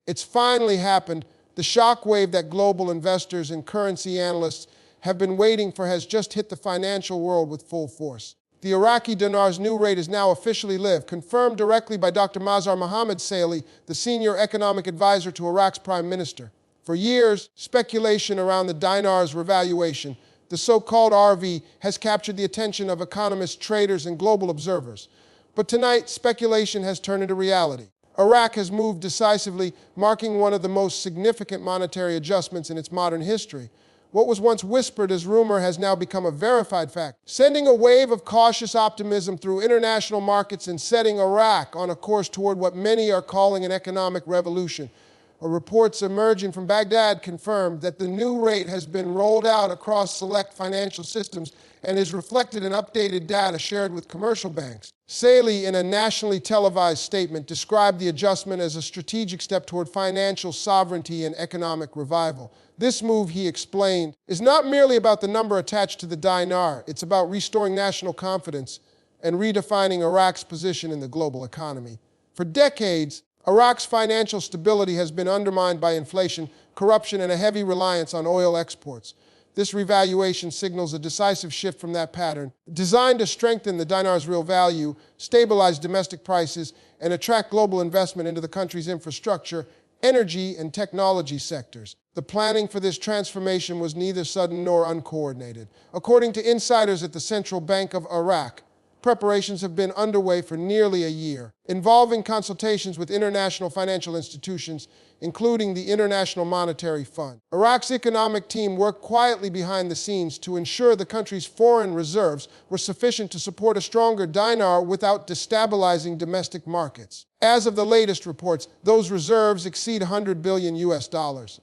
It's finally happened. The shockwave that global investors and currency analysts have been waiting for has just hit the financial world with full force. The Iraqi Dinar's new rate is now officially live, confirmed directly by Dr. Mazhar Muhammad Saleh, the senior economic advisor to Iraq's prime minister. For years, speculation around the dinar's revaluation, the so-called RV, has captured the attention of economists, traders, and global observers. But tonight, speculation has turned into reality. Iraq has moved decisively, marking one of the most significant monetary adjustments in its modern history. What was once whispered as rumor has now become a verified fact, sending a wave of cautious optimism through international markets and setting Iraq on a course toward what many are calling an economic revolution. Reports emerging from Baghdad confirmed that the new rate has been rolled out across select financial systems and is reflected in updated data shared with commercial banks. Saleh, in a nationally televised statement, described the adjustment as a strategic step toward financial sovereignty and economic revival. This move, he explained, is not merely about the number attached to the dinar. It's about restoring national confidence and redefining Iraq's position in the global economy. For decades, Iraq's financial stability has been undermined by inflation, corruption, and a heavy reliance on oil exports. This revaluation signals a decisive shift from that pattern, designed to strengthen the dinar's real value, stabilize domestic prices, and attract global investment into the country's infrastructure, energy, and technology sectors. The planning for this transformation was neither sudden nor uncoordinated. According to insiders at the Central Bank of Iraq, preparations have been underway for nearly a year, involving consultations with international financial institutions, including the International Monetary Fund. Iraq's economic team worked quietly behind the scenes to ensure the country's foreign reserves were sufficient to support a stronger dinar without destabilizing domestic markets. As of the latest reports, those reserves exceed $100 billion,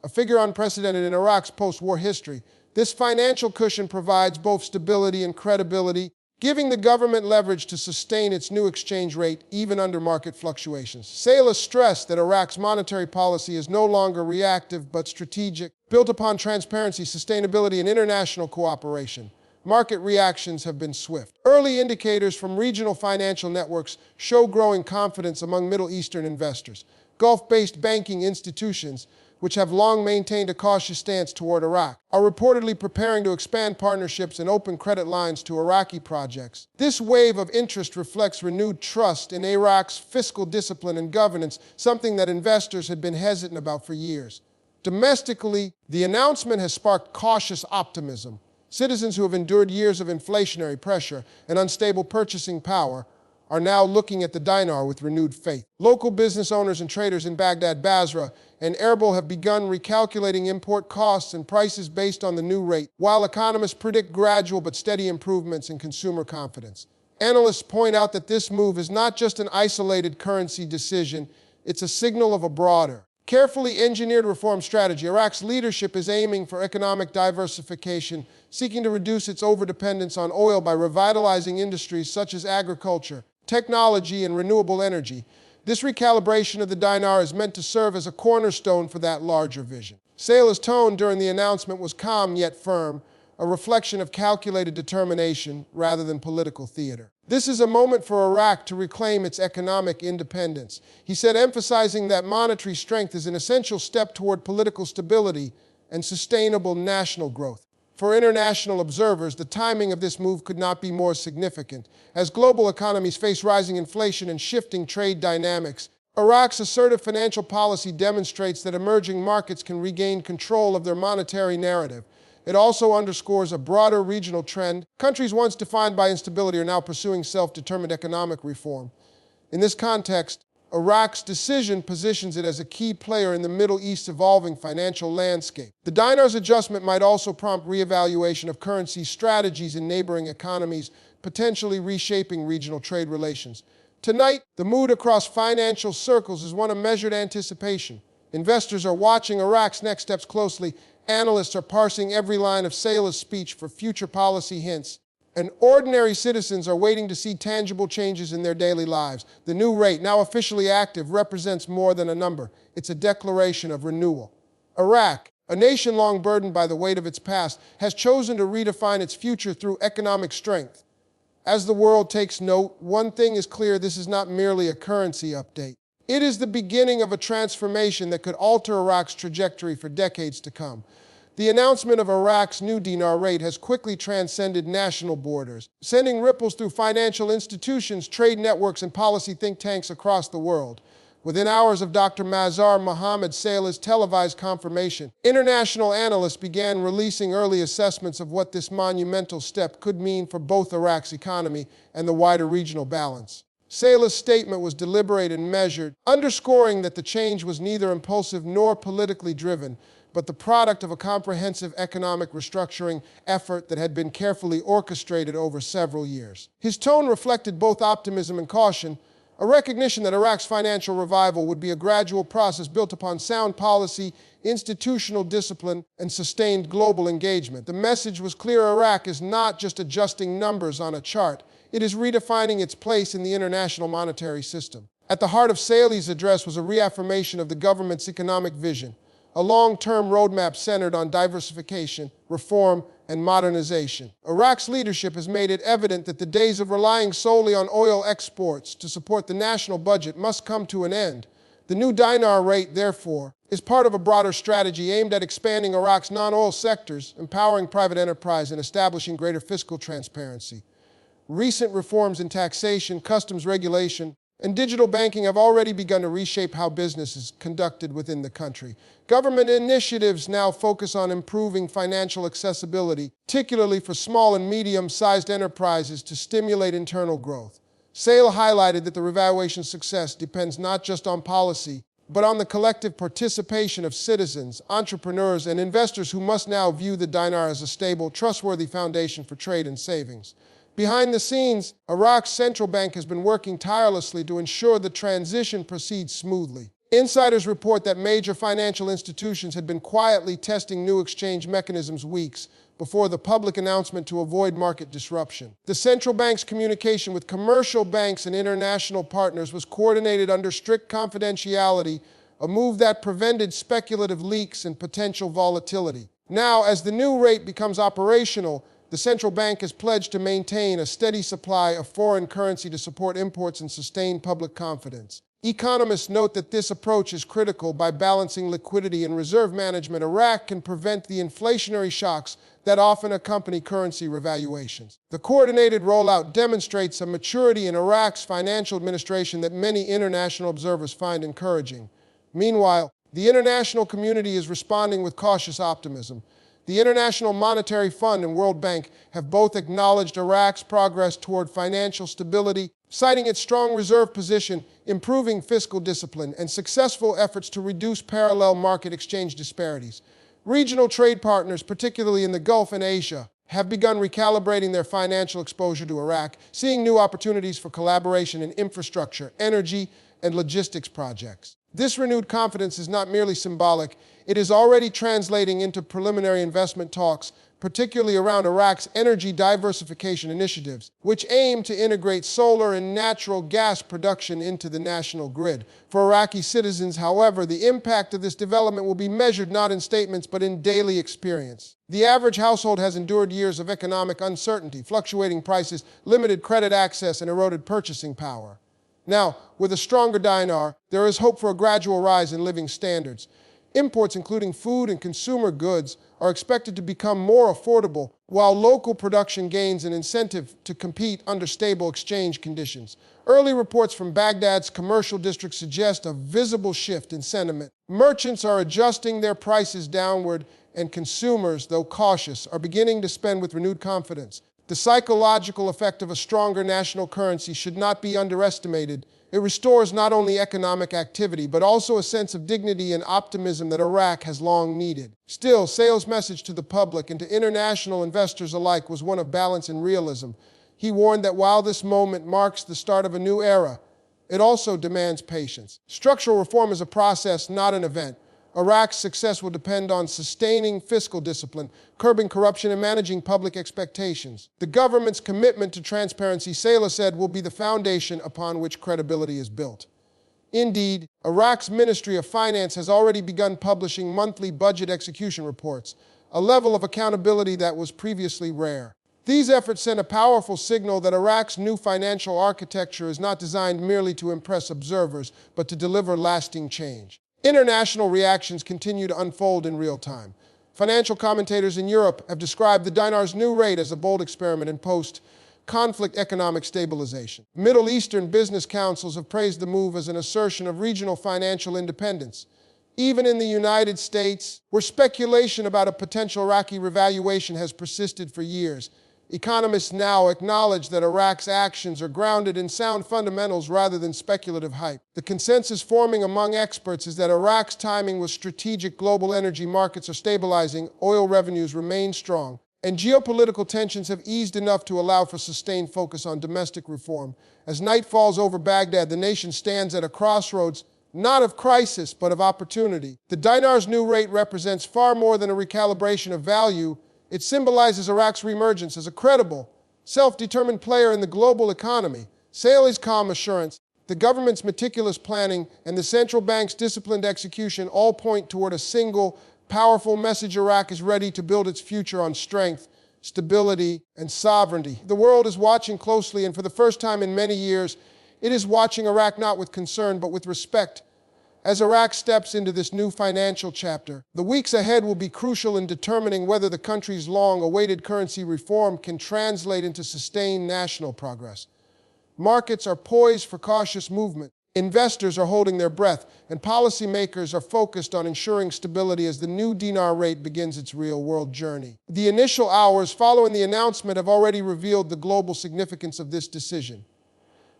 a figure unprecedented in Iraq's post-war history. This financial cushion provides both stability and credibility, giving the government leverage to sustain its new exchange rate even under market fluctuations. Saleh stressed that Iraq's monetary policy is no longer reactive but strategic, built upon transparency, sustainability, and international cooperation. Market reactions have been swift. Early indicators from regional financial networks show growing confidence among Middle Eastern investors. Gulf-based banking institutions, which have long maintained a cautious stance toward Iraq, are reportedly preparing to expand partnerships and open credit lines to Iraqi projects. This wave of interest reflects renewed trust in Iraq's fiscal discipline and governance, something that investors had been hesitant about for years. Domestically, the announcement has sparked cautious optimism. Citizens who have endured years of inflationary pressure and unstable purchasing power are now looking at the dinar with renewed faith. Local business owners and traders in Baghdad, Basra, and Erbil have begun recalculating import costs and prices based on the new rate, while economists predict gradual but steady improvements in consumer confidence. Analysts point out that this move is not just an isolated currency decision, it's a signal of a broader, carefully engineered reform strategy. Iraq's leadership is aiming for economic diversification, seeking to reduce its overdependence on oil by revitalizing industries such as agriculture, technology, and renewable energy. This recalibration of the dinar is meant to serve as a cornerstone for that larger vision. Saleh's tone during the announcement was calm yet firm, a reflection of calculated determination rather than political theater. This is a moment for Iraq to reclaim its economic independence, he said, emphasizing that monetary strength is an essential step toward political stability and sustainable national growth. For international observers, the timing of this move could not be more significant. As global economies face rising inflation and shifting trade dynamics, Iraq's assertive financial policy demonstrates that emerging markets can regain control of their monetary narrative. It also underscores a broader regional trend. Countries once defined by instability are now pursuing self-determined economic reform. In this context, Iraq's decision positions it as a key player in the Middle East's evolving financial landscape. The dinar's adjustment might also prompt reevaluation of currency strategies in neighboring economies, potentially reshaping regional trade relations. Tonight, the mood across financial circles is one of measured anticipation. Investors are watching Iraq's next steps closely. Analysts are parsing every line of Saleh's speech for future policy hints. And ordinary citizens are waiting to see tangible changes in their daily lives. The new rate, now officially active, represents more than a number. It's a declaration of renewal. Iraq, a nation long burdened by the weight of its past, has chosen to redefine its future through economic strength. As the world takes note, one thing is clear: this is not merely a currency update. It is the beginning of a transformation that could alter Iraq's trajectory for decades to come. The announcement of Iraq's new dinar rate has quickly transcended national borders, sending ripples through financial institutions, trade networks, and policy think tanks across the world. Within hours of Dr. Mazhar Muhammad Saleh's televised confirmation, international analysts began releasing early assessments of what this monumental step could mean for both Iraq's economy and the wider regional balance. Saleh's statement was deliberate and measured, underscoring that the change was neither impulsive nor politically driven, but the product of a comprehensive economic restructuring effort that had been carefully orchestrated over several years. His tone reflected both optimism and caution, a recognition that Iraq's financial revival would be a gradual process built upon sound policy, institutional discipline, and sustained global engagement. The message was clear: Iraq is not just adjusting numbers on a chart, it is redefining its place in the international monetary system. At the heart of Saleh's address was a reaffirmation of the government's economic vision, a long-term roadmap centered on diversification, reform, and modernization. Iraq's leadership has made it evident that the days of relying solely on oil exports to support the national budget must come to an end. The new dinar rate, therefore, is part of a broader strategy aimed at expanding Iraq's non-oil sectors, empowering private enterprise, and establishing greater fiscal transparency. Recent reforms in taxation, customs regulation, and digital banking have already begun to reshape how business is conducted within the country. Government initiatives now focus on improving financial accessibility, particularly for small and medium-sized enterprises, to stimulate internal growth. Saleh highlighted that the revaluation success depends not just on policy, but on the collective participation of citizens, entrepreneurs, and investors who must now view the dinar as a stable, trustworthy foundation for trade and savings. Behind the scenes, Iraq's central bank has been working tirelessly to ensure the transition proceeds smoothly. Insiders report that major financial institutions had been quietly testing new exchange mechanisms weeks before the public announcement to avoid market disruption. The central bank's communication with commercial banks and international partners was coordinated under strict confidentiality, a move that prevented speculative leaks and potential volatility. Now, as the new rate becomes operational, the central bank has pledged to maintain a steady supply of foreign currency to support imports and sustain public confidence. Economists note that this approach is critical. By balancing liquidity and reserve management, Iraq can prevent the inflationary shocks that often accompany currency revaluations. The coordinated rollout demonstrates a maturity in Iraq's financial administration that many international observers find encouraging. Meanwhile, the international community is responding with cautious optimism. The International Monetary Fund and World Bank have both acknowledged Iraq's progress toward financial stability, citing its strong reserve position, improving fiscal discipline, and successful efforts to reduce parallel market exchange disparities. Regional trade partners, particularly in the Gulf and Asia, have begun recalibrating their financial exposure to Iraq, seeing new opportunities for collaboration in infrastructure, energy, and logistics projects. This renewed confidence is not merely symbolic, it is already translating into preliminary investment talks, particularly around Iraq's energy diversification initiatives, which aim to integrate solar and natural gas production into the national grid. For Iraqi citizens, however, the impact of this development will be measured not in statements but in daily experience. The average household has endured years of economic uncertainty, fluctuating prices, limited credit access, and eroded purchasing power. Now, with a stronger dinar, there is hope for a gradual rise in living standards. Imports, including food and consumer goods, are expected to become more affordable, while local production gains an incentive to compete under stable exchange conditions. Early reports from Baghdad's commercial district suggest a visible shift in sentiment. Merchants are adjusting their prices downward, and consumers, though cautious, are beginning to spend with renewed confidence. The psychological effect of a stronger national currency should not be underestimated. It restores not only economic activity, but also a sense of dignity and optimism that Iraq has long needed. Still, Saleh's message to the public and to international investors alike was one of balance and realism. He warned that while this moment marks the start of a new era, it also demands patience. Structural reform is a process, not an event. Iraq's success will depend on sustaining fiscal discipline, curbing corruption, and managing public expectations. The government's commitment to transparency, Saleh said, will be the foundation upon which credibility is built. Indeed, Iraq's Ministry of Finance has already begun publishing monthly budget execution reports, a level of accountability that was previously rare. These efforts send a powerful signal that Iraq's new financial architecture is not designed merely to impress observers, but to deliver lasting change. International reactions continue to unfold in real time. Financial commentators in Europe have described the dinar's new rate as a bold experiment in post-conflict economic stabilization. Middle Eastern business councils have praised the move as an assertion of regional financial independence. Even in the United States, where speculation about a potential Iraqi revaluation has persisted for years, economists now acknowledge that Iraq's actions are grounded in sound fundamentals rather than speculative hype. The consensus forming among experts is that Iraq's timing with strategic global energy markets are stabilizing, oil revenues remain strong, and geopolitical tensions have eased enough to allow for sustained focus on domestic reform. As night falls over Baghdad, the nation stands at a crossroads, not of crisis, but of opportunity. The dinar's new rate represents far more than a recalibration of value. It symbolizes Iraq's reemergence as a credible, self-determined player in the global economy. Saleh's calm assurance, the government's meticulous planning, and the central bank's disciplined execution all point toward a single, powerful message: Iraq is ready to build its future on strength, stability, and sovereignty. The world is watching closely, and for the first time in many years, it is watching Iraq not with concern, but with respect. As Iraq steps into this new financial chapter, the weeks ahead will be crucial in determining whether the country's long-awaited currency reform can translate into sustained national progress. Markets are poised for cautious movement. Investors are holding their breath, and policymakers are focused on ensuring stability as the new dinar rate begins its real-world journey. The initial hours following the announcement have already revealed the global significance of this decision.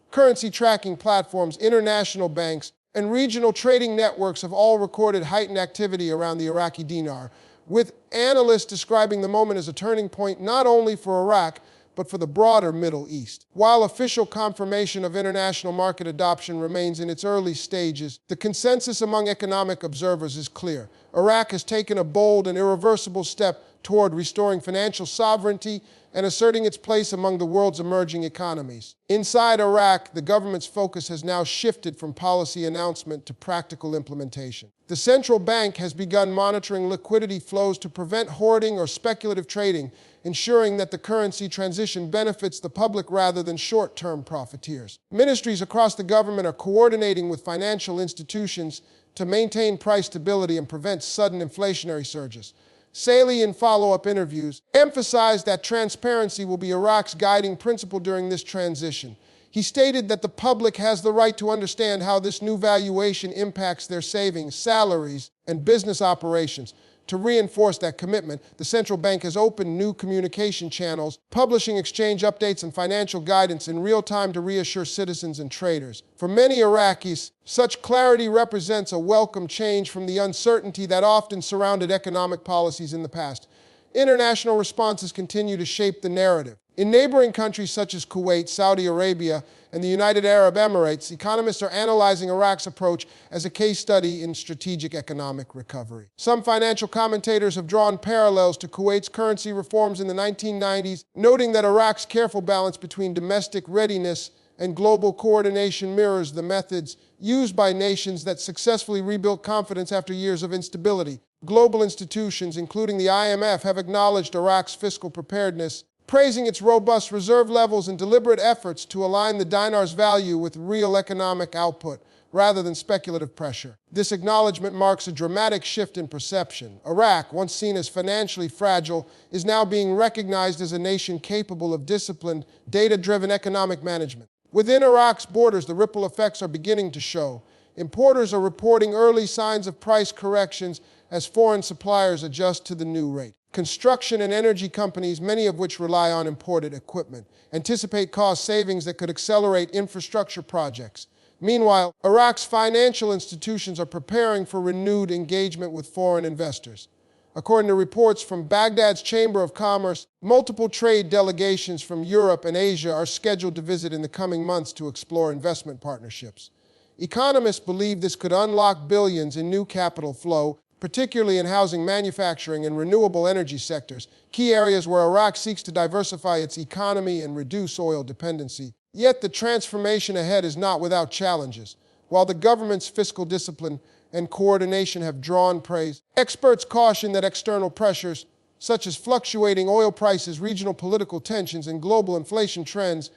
Currency tracking platforms, international banks, and regional trading networks have all recorded heightened activity around the Iraqi dinar, with analysts describing the moment as a turning point not only for Iraq, but for the broader Middle East. While official confirmation of international market adoption remains in its early stages, the consensus among economic observers is clear. Iraq has taken a bold and irreversible step toward restoring financial sovereignty and asserting its place among the world's emerging economies. Inside Iraq, the government's focus has now shifted from policy announcement to practical implementation. The central bank has begun monitoring liquidity flows to prevent hoarding or speculative trading, ensuring that the currency transition benefits the public rather than short-term profiteers. Ministries across the government are coordinating with financial institutions to maintain price stability and prevent sudden inflationary surges. Saleh, in follow-up interviews, emphasized that transparency will be Iraq's guiding principle during this transition. He stated that the public has the right to understand how this new valuation impacts their savings, salaries, and business operations. To reinforce that commitment, the central bank has opened new communication channels, publishing exchange updates and financial guidance in real time to reassure citizens and traders. For many Iraqis, such clarity represents a welcome change from the uncertainty that often surrounded economic policies in the past. International responses continue to shape the narrative. In neighboring countries such as Kuwait, Saudi Arabia, and the United Arab Emirates, economists are analyzing Iraq's approach as a case study in strategic economic recovery. Some financial commentators have drawn parallels to Kuwait's currency reforms in the 1990s, noting that Iraq's careful balance between domestic readiness and global coordination mirrors the methods used by nations that successfully rebuilt confidence after years of instability. Global institutions, including the IMF, have acknowledged Iraq's fiscal preparedness, praising its robust reserve levels and deliberate efforts to align the dinar's value with real economic output rather than speculative pressure. This acknowledgement marks a dramatic shift in perception. Iraq, once seen as financially fragile, is now being recognized as a nation capable of disciplined, data-driven economic management. Within Iraq's borders, the ripple effects are beginning to show. Importers are reporting early signs of price corrections as foreign suppliers adjust to the new rate. Construction and energy companies, many of which rely on imported equipment, anticipate cost savings that could accelerate infrastructure projects. Meanwhile, Iraq's financial institutions are preparing for renewed engagement with foreign investors. According to reports from Baghdad's Chamber of Commerce, multiple trade delegations from Europe and Asia are scheduled to visit in the coming months to explore investment partnerships. Economists believe this could unlock billions in new capital flow, particularly in housing, manufacturing, and renewable energy sectors, key areas where Iraq seeks to diversify its economy and reduce oil dependency. Yet the transformation ahead is not without challenges. While the government's fiscal discipline and coordination have drawn praise, experts caution that external pressures, such as fluctuating oil prices, regional political tensions, and global inflation trends,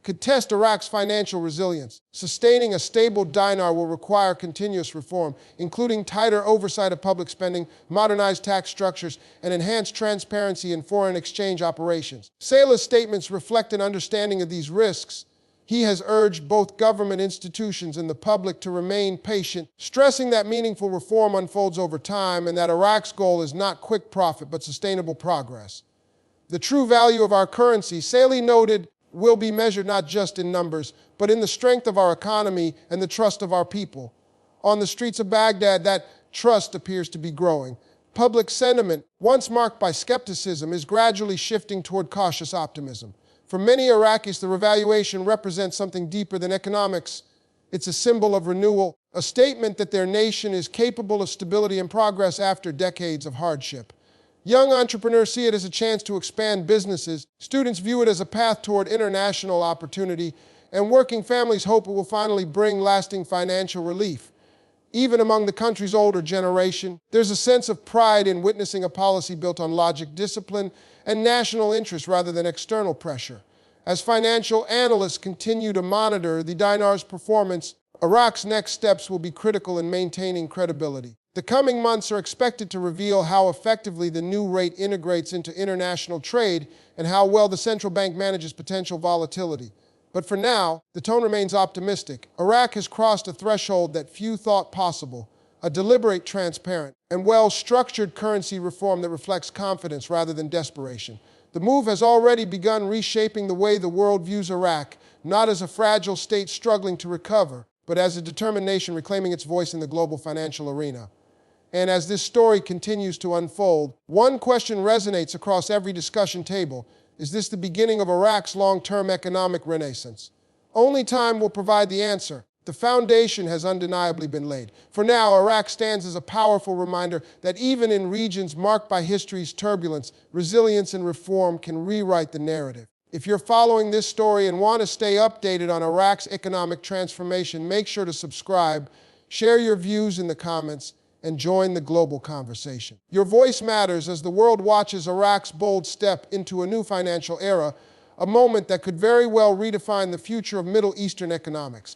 could test Iraq's financial resilience. Sustaining a stable dinar will require continuous reform, including tighter oversight of public spending, modernized tax structures, and enhanced transparency in foreign exchange operations. Saleh's statements reflect an understanding of these risks. He has urged both government institutions and the public to remain patient, stressing that meaningful reform unfolds over time and that Iraq's goal is not quick profit but sustainable progress. The true value of our currency, Saleh noted, will be measured not just in numbers, but in the strength of our economy and the trust of our people. On the streets of Baghdad, that trust appears to be growing. Public sentiment, once marked by skepticism, is gradually shifting toward cautious optimism. For many Iraqis, the revaluation represents something deeper than economics. It's a symbol of renewal, a statement that their nation is capable of stability and progress after decades of hardship. Young entrepreneurs see it as a chance to expand businesses, students view it as a path toward international opportunity, and working families hope it will finally bring lasting financial relief. Even among the country's older generation, there's a sense of pride in witnessing a policy built on logic, discipline, and national interest rather than external pressure. As financial analysts continue to monitor the dinar's performance, Iraq's next steps will be critical in maintaining credibility. The coming months are expected to reveal how effectively the new rate integrates into international trade and how well the central bank manages potential volatility. But for now, the tone remains optimistic. Iraq has crossed a threshold that few thought possible, a deliberate, transparent, and well-structured currency reform that reflects confidence rather than desperation. The move has already begun reshaping the way the world views Iraq, not as a fragile state struggling to recover, but as a determined nation reclaiming its voice in the global financial arena. And as this story continues to unfold, one question resonates across every discussion table. Is this the beginning of Iraq's long-term economic renaissance? Only time will provide the answer. The foundation has undeniably been laid. For now, Iraq stands as a powerful reminder that even in regions marked by history's turbulence, resilience and reform can rewrite the narrative. If you're following this story and want to stay updated on Iraq's economic transformation, make sure to subscribe, share your views in the comments, and join the global conversation. Your voice matters as the world watches Iraq's bold step into a new financial era, a moment that could very well redefine the future of Middle Eastern economics.